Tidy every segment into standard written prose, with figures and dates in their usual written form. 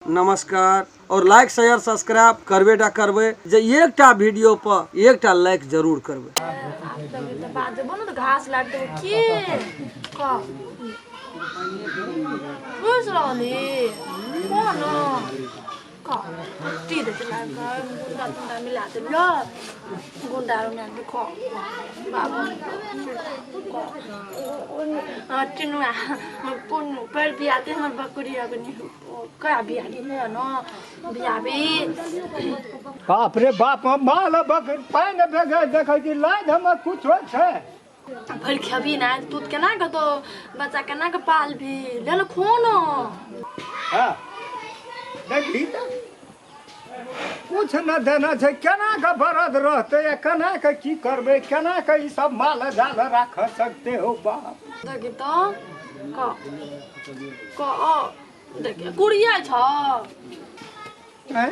नमस्कार और like share subscribe करबेटा करबे जे एकटा वीडियो पर एकटा लाइक जरूर करबे। घास लागते के का खुश रहली कोन का टी दे लगा गुंडा गुंडा मिला दे ल गुंडा में देखो बाबू टिनुआ पुन पर बियाते हम बकरी अगनी का बिया ने न बिया भी बाप रे बाप माल बकरी पानी बेगे देखै छी लाज हम कुछ हो छै फल खबी ना तू केना के तो बच्चा केना के पाल भी ले लो खोनो हां देखी त कुछ न देना छै केना के बरद रहते केना के की करबे केना के ई सब माल जाल राख सकते हो बाप देखि तो का देख कुड़िया छ हैं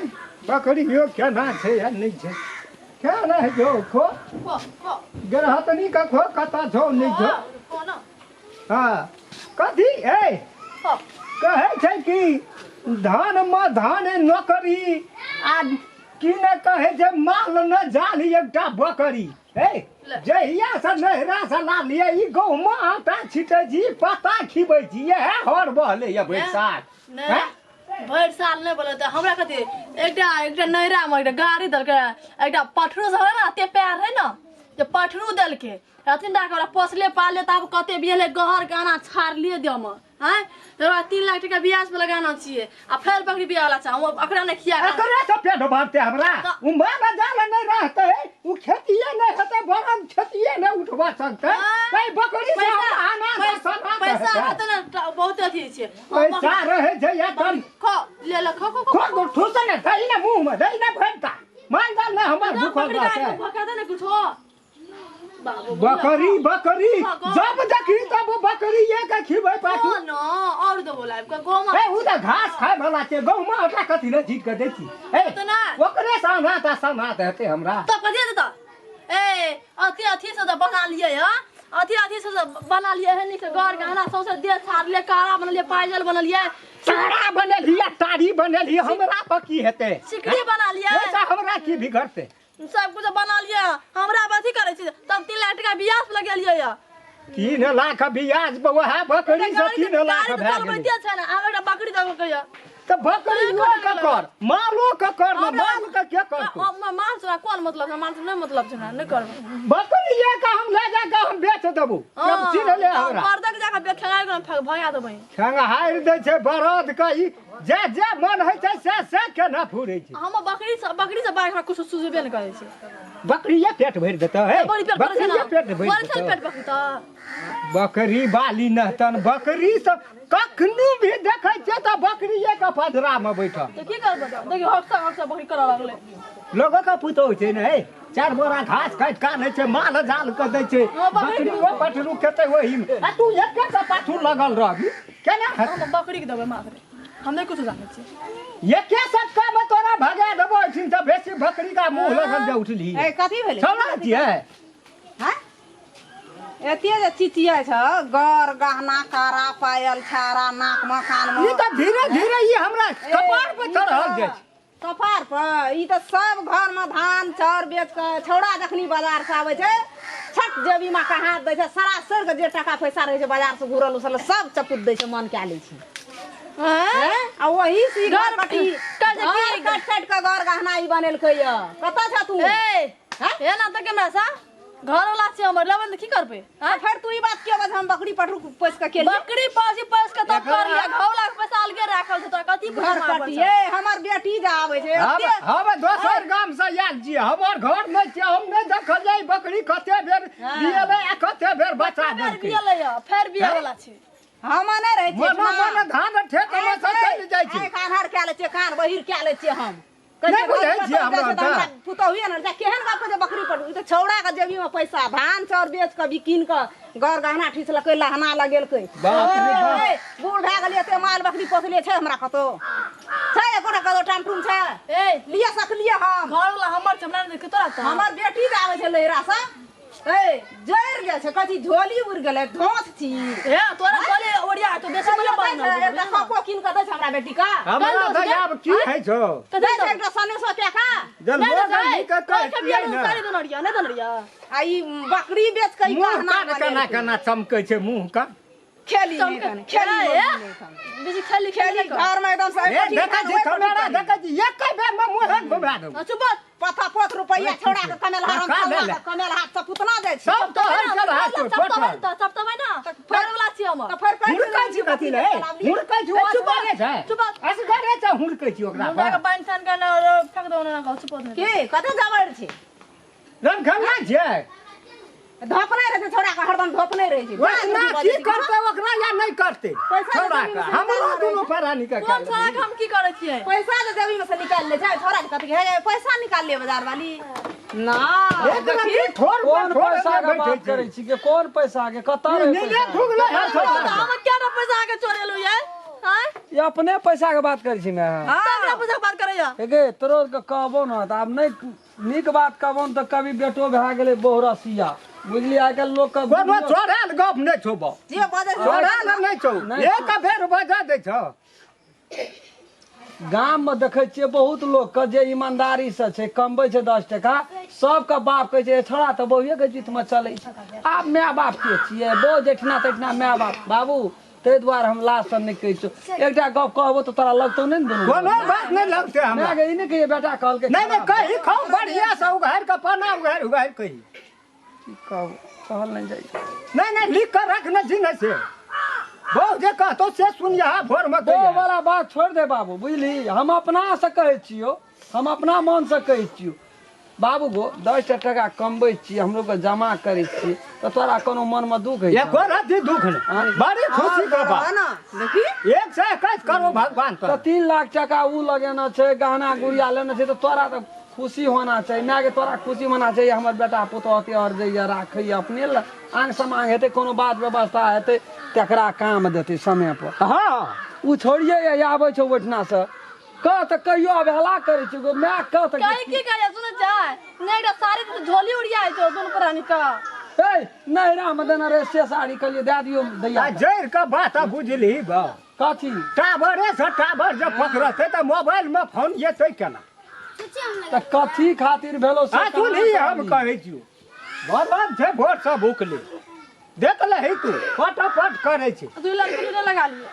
बकरी यो केना छै या नहीं छै केना है जो खो गरहतनी का खो कता छौ नहीं छौ कोन हां कथी ए कहे छै कि धान में धान नौकरी आ की न कहे जे माल न जाल एकटा बकरी हे जहिया से नहरा से ला लिए ई गहूं में आटा छिटे जी पता खिबै छी है हर बहले या बैसाख हैं भर साल नहीं बोले तो हमरा कथी एकटा नहरा में एकटा गाड़ी दल के एकटा पठरू से है ना ते पैर है ना जे पठरू दल के अथिन दा के पोसले पाले तब कते बियले गहर गाना छाड़ लिए दियो म हैं तो 3 लाख टका ब्याज पे लगाना चाहिए आ फेर बकरी बिया वाला छ अकरा ने खिया एकरा से पेट भरते हमरा उम्मा में जाल नहीं रहते उ खेतिए नहीं होते बरम खेतिए नहीं उठवा सकते कई बकरी से आना पैसा होत ना बहुत अथी छे पैसा रहे छै या तन खो ले ले खो खो ठूस ने दई ना मुंह में दई ना भरता मान जाल ना हमर भूखल रहते भका दे ने कुछो बकरी बकरी जब देखी तब बकरी ये के खिबै पाछू न और दो बोला गौमा ए उ त घास खाय वाला छै गहूं में आटा कथि ने जीत के देखी ए तो ना ओकरे सामना हेते हमरा तो कथि दे तो ए अथी से बना लिए ह अथी से बना लिए है नी से घर गहना सौसे दे छाड़ ले कारा बना लिए पायजल बना लिए सारा बनेलिए ताड़ी बनेलिए हमरा पर की हेते सिकड़ी बना लिए ऐसा हमरा की बिगड़ते सब कुछ बना लिया हमरा अथी करे छी तब 3 लाख टका ब्याज लगा लिए या 3 लाख ब्याज पे वह बकरी से 3 लाख भए गेल छै ना हम एकटा बकरी दब कहिया त बकरी यो का कर मालो का कर माल का क्या कर माल से कोन मतलब है माल से नहीं मतलब छै ना नहीं कर बकरी ये का हम ले जा के हम बेच देबो सब चीज ले हमरा मर्द के जाके बेखला के भगा देबै संग हार दे छै बरद का ई जे मन है छै से के ना फुरै छै हम बकरी से बाहर कुछ सुझबे नहीं करे छै बकरी ये पेट भर देता है बकरी ये पेट भर देता पेट बकरी त बकरी बाली नहतन बकरी सब कखनु भी देखै छै त बकरी ये का पधरा में बैठल तो की करबे देखियो हक्सा बकरी कर लागले लोगो का पुतो छै ने 4 बोरा घास काट काने छै माल जाल क दै छै बकरी वो पठरू खेते वही में आ तू एक का पाछू लगल रहबी केना हम बकरी के देबै मात्र हम नहीं कुछ जाने छी ये के सब काम तोरा भगा देबो छिन त बेसी बकरी का मुंह लगल जे उठली ए कथी भेले चला छिए हां एते जे चिचिया छ गर गहना कारा पायल छारा नाक में कान में ई त धीरे धीरे ई हमरा कपार पे चढ़ल जाइ छै कपार पर ई त सब घर में धान चाउर बेच के छौड़ा जखनी बाजार से आवे छै छट जेबी में का हाथ दै छै सरासर के जे टका पैसा रहे छै बाजार से घुरल उसल सब चपुत दै छै मन के ले छै आ वही सी घर कटी कट के घर गहना ई बनेलकै य कत छ तू ए ना त केना सा घर वाला छै हमर लेबन की करबे फिर तू ई बात के बस हम बकरी पठरू पोस के बकरी पोस के तब कर लिया घौला के पैसा अलगे राखल छै त कथि घर कटी ए हमर बेटी जे आवे छै हम दोसर गाम से आयल छी हमर घर में छै हम नहीं देखल जाई बकरी कते बेर बियले आ कते बेर बच्चा देलकै बियले या फेर बिया वाला छै हम नै रहै छी मन धान ठेक में से चल जाय छै कान्हर के ले छै कान बहिर के ले छै हम नहीं बुझै छी हमरा त पुतौहिए न केहन बात के बकरी पर ई त छौड़ा के जेबी में पैसा धान चाउर बेच के बिकिन के घर गहना ठिसलकै लहना लगेलकै बाप रे बाप बूढ़ भए गेलिए ते माल बकरी पोसले छै हमरा कतो छै एकोटा कतो टामटुम छै ए लिया सकलिए हम घर वाला हमर हमरा ने तोरा त हमर बेटी जे आवे छै लहरा से ए जर गेल छै कथि झोली उड़ गेलै धोस छी ए तोरा बोले ओ ओरिया तो देश में बना एकटा कपो किन के दै छै हमरा बेटी का हमरा दयाब की है छौ तो दै छै एकटा सनेसो के का जब मोर नहीं के कबिया सारी दोनरिया नहीं दोनरिया आ ई बकरी बेच के ई गहना केना केना चमकै छै मुंह का खेली नहीं खेली बेसी खेली खेली घर में एकदम से ए देखा जी कैमरा देखा जी एक बेर में मुंह घुमा दो चुप पथा 5 रुपया छोड़ा के कमेल हाथ कमेल हाथ से पुतना दे छै सब तो हर सब हाथ सब तो भाई ना फेर वाला छी हम तो फेर हुड़कै छी कथि ले हुड़कै छी चुप रे छै चुप असगरे छै हुड़कै छी ओकरा मुंडा के बाइन थान के फेंक दो ना चुप के कते जाबर छै रंग खंगा छै धोपने रहे छै छोड़ा के हरदम धोपने रहे छै ओकरा की करते ओकरा या नहीं करते छोड़ा के हमरा दुनु परानी के कौन सा हम की करे छियै पैसा तो जेबी में से निकाल ले छै छोड़ा के कथि हे पैसा निकाल ले बाजार वाली ना देखी थोड़ कौन पैसा के बात करे छी के कौन पैसा के कत रे ने ठुगले हम क्या ना पैसा के चोरेलु ये हां ये अपने पैसा के बात करे छी मैं हां पैसा के बात करे या गे तोरो के कहबो न त आब नहीं नीक बात कहबो त कभी बेटो भए गेलै बहुरसिया बुझली आजकल लोग का कोनो छोड़ल गप नहीं छोबो जे बाजे छोड़ल नहीं छौ एक बेर बजा दे छौ गाम में देखे छियै बहुत लोग के जे ईमानदारी से छै कमबै छै 10 टका सबके बाप कहै छै छोड़ा त बहुए के जीत में चलै छै आब माय बाप के छियै बहु जेठना तेठना माय बाप बाबू ते द्वारे हम लास्ट से नहीं कहै छौ एकटा गप कहबो त तोरा लगतौ नहीं न दुनू कोनो बात नहीं लगते हमरा मैं ई नहीं कहिए बेटा कहल के नहीं कही खाओ बढ़िया से उघार के पना उघार कही कहल नहीं जाई नहीं लिख कर रखना जिने से बहुत जे कहतो से सुनिया भोर में वो वाला बात छोड़ दे बाबू बुझली हम अपना से कहै छियो हम अपना मन से कहै छियो बाबू गो 10 टका कमबै छी हम लोग जमा करै छी तो तोरा कोनो मन में दुख है एको राति दुख नहीं बड़ी खुशी के बात ना देखी 121 करो भगवान तो पर 3 लाख टका उ लगेना छै गहना गुड़िया लेना छै तो तोरा तो खुशी होना चाहिए मैं के तोरा खुशी होना चाहिए हमर बेटा पुतौती और जइया राखै अपने ल आंग समांग हेतै कोनो बात व्यवस्था हेतै तकरा काम देतै समय पर हां उ छोड़िए आबै छै ओठना से कह त कहियो अवहेला करै छै गो मैं कह त काहे की कहे सुन जाय नेटा सारी तो झोली उड़िया है तो दोनों प्राणी का ए नैरा में देना रे से साड़ी कलिए दे दियो दैया जैर का बात बुझली बा कथी टावरे से टावर जब पकड़ते तो मोबाइल में फोन येतै केना त कथी खातिर भेलो से आ सुनी हम कहै छियो भगवान छै भोर से भूखले देख ले तू फटाफट करे छै 2 लाख रुपया लगा लिए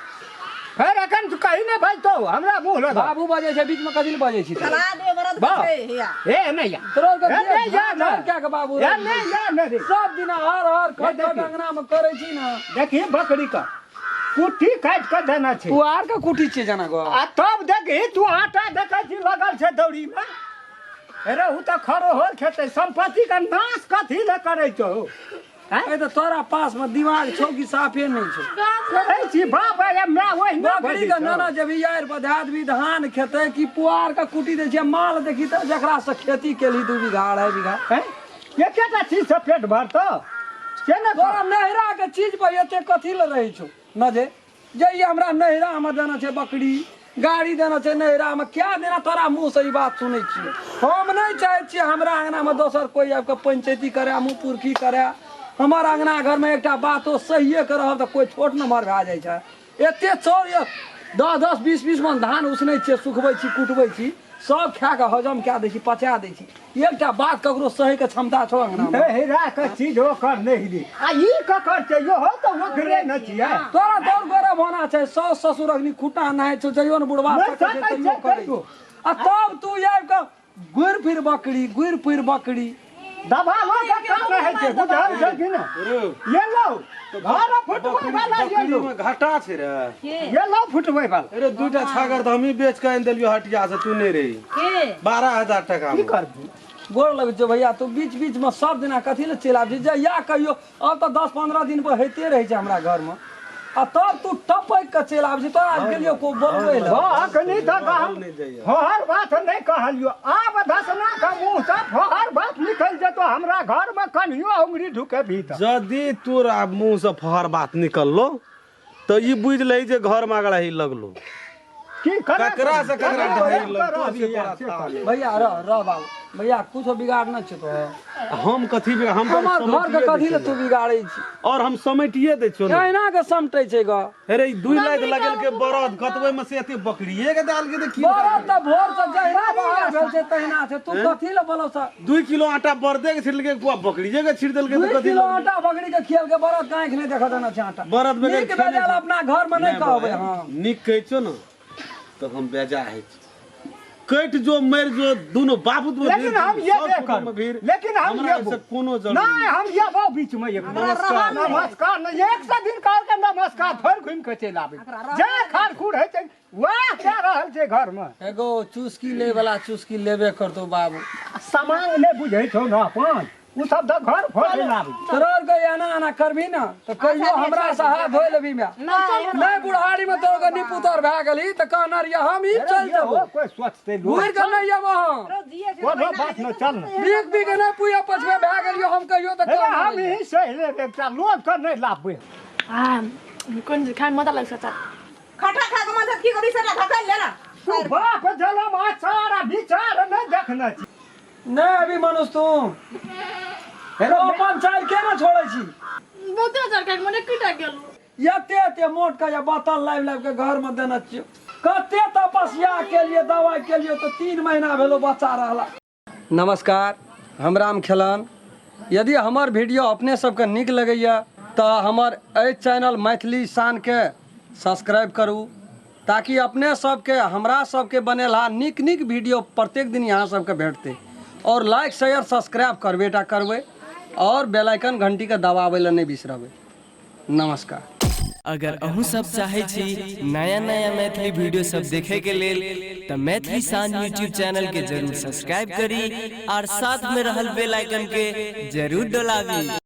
फिर एखन तू कही ने भाई तो हमरा मुंह लगा बाबू बजे छै बीच में कथी बजे छी चला दे बरद छै हिया ए नहीं या तोरो के ए या ना क्या के बाबू या नहीं या नहीं सब दिन हर खट अंगना में करे छी ना देखिए बकरी का कुट्टी काट के देना छै तू आर का कुटी छी जना गो आ तब देखी तू आटा देखै छी लगल छै दौड़ी में अरे उ त खरो होल खेते संपत्ति का नाश कथी ले करे छौ ए तो तोरा पास में दिमाग छौ कि साफे नहीं छौ कहै छी बाप या मैं ओहि ना बकरी का नाना जब यार बधात भी धान खेते कि पुआर का कुटी दे छै माल देखी त जकरा से खेती केली 2 बीघा 2.5 बीघा हैं ये केटा चीज से पेट भरतो के ना तोरा नहरा के चीज पर एते कथी ले रही छौ न जे ये हमरा नहरा में देना छै बकरी गाड़ी देना छै नहरा में क्या देना तोरा मुंह से ई बात सुनै छियै हम नहीं चाहे छियै हमरा अंगना में दोसर कोई आब के पंचायती करे मुंह पुरखी करे हमार अंगना घर में एकटा बातो सहिए के रहब त कोई छोट नम्हर भए जाइ छै एते चोर 10 20 मन धान उसनै छियै सुखबै छी कुटबै छी सब खा के हजम कए दै छी पचा दै छी एकटा बात ककरो सहे के क्षमता छौ अंगना में हेरा के चीज ओकर नहीं दी आ ई ककर छै यो हो त ओकरे न छियै तोरा दौड़ गरब होना छै सास ससुर अग्नि खुटा नहाय छौ जइयो न बुढ़वा नहीं सकै छै तइयो करै आ तब तू आबि के गुर फिर बकरी दबालो का काम है छै बुझल छै कि ना ये लो घर फुटबै वाला ये लो में घाटा छै रे ये लो फुटबै वाला अरे 2टा छागर त हमी बेच के आनि देलियो हटिया से तू नहीं रही के 12000 टका की में करबू गोर लगे छौ भैया तू बीच में सब दिना कथी ले चलि आबि जा या कहियो अब तो 10-15 दिन पर होते रहे छै हमरा घर में आ तब तू टपक के चलि आबि तो आज गेलियो को बोलबै ले अखनी त हर बात नहीं कहलियो आब धसना का मुंह से हर बात निकल जेतो हमरा घर में कनियो उंगली ढुके भीतर यदि तोरा मुंह से फहर बात निकललो तो ई बुझ ले जे घर में अगड़ा ही लगलो की करे ककरा से ककरा ढाई लो तो से तोरा से था ले। भैया रह बाबू भैया कुछ बिगाड़ न छै तो हम कथी बे हम हमर घर के कथी ले तू बिगाड़ै छी और हम समेटिए दे छो ना एना के समटै छै ग अरे 2 लाख लगल के बरद कतबै में से एते बकरिए के डाल के देखी बरद त भोर से जहिना बाहर भेल छै तहिना छै तू कथी ले बोलो सा 2 किलो आटा बरदे के छिड़ल के कुआ बकरिए के छिड़ देल के 2 तो कथी किलो आटा बकरी के खेल के बरद काहे नहीं देखा देना छै आटा बरद बगैर नीक बेजाल अपना घर में नहीं कहबै हां निक कहै छो ना तो हम बेजा है कट जो मर जो दोनों बापूत में लेकिन हम ये देखो लेकिन हम हमरा ये से कोनो जरूरी नहीं हम ये वो बीच में एक नमस्कार नमस्कार नहीं एक से दिन काल के नमस्कार फिर घूम के चल आबे जे खाड़ खूड़ है छै वाह क्या रहल छै घर में एगो चुस्की ले वाला चुस्की लेबे करतो बाबू सामान ले बुझै छौ ना अपन उ सब तो घर फोड़ लाबे तोर के आना आना करबी ना तो कहियो हमरा से हाथ धोइ लेबी में नहीं बुढ़ारी में तोर के निपुतर भए गेली त कहना रिया हम ही चल जबो कोई सोचते लोग बुढ़ के नहीं आबो हम कोनो बात न चल ना बीक बीक नहीं पुया पछवे भए गेलियो हम कहियो त अरे हम ही सही ले एकटा लोग के नहीं लाबे कोन खाए मजा लाग्छ त खटा खा के माथा की करी सटा धकाल ले ना तू बाप जलम आ सारा विचार नहीं देखना छी नहीं अभी मनुष्य तू हेलो अपन चाल के ना छोड़ै छी बहुते सरकार मने किटा गेलु एते एते मोट का या बोतल लाइव लाइव के घर में देना छियो कते तपस्या के लिए दवाई के लिए तो 3 महीना भेलो बच्चा रहला नमस्कार हम राम खेलन यदि हमार वीडियो अपने सबके नीक लगैया तो हमार ए चैनल मैथिली शान के सब्सक्राइब करू ताकि अपने सबके हमरा सबके बनेला नीक नीक वीडियो प्रत्येक दिन यहाँ सबके भेटते और लाइक शेयर सब्सक्राइब करबेटा करबै और बेल आइकन घंटी के दबाबै ला नहीं बिसरबै नमस्कार अगर अहूँ सब चाहे छी नया नया मैथिली वीडियो सब देखे के लेल तो मैथिली शान यूट्यूब चैनल के जरूर सब्सक्राइब करी और साथ में रहल बेल आइकन के जरूर दबावी।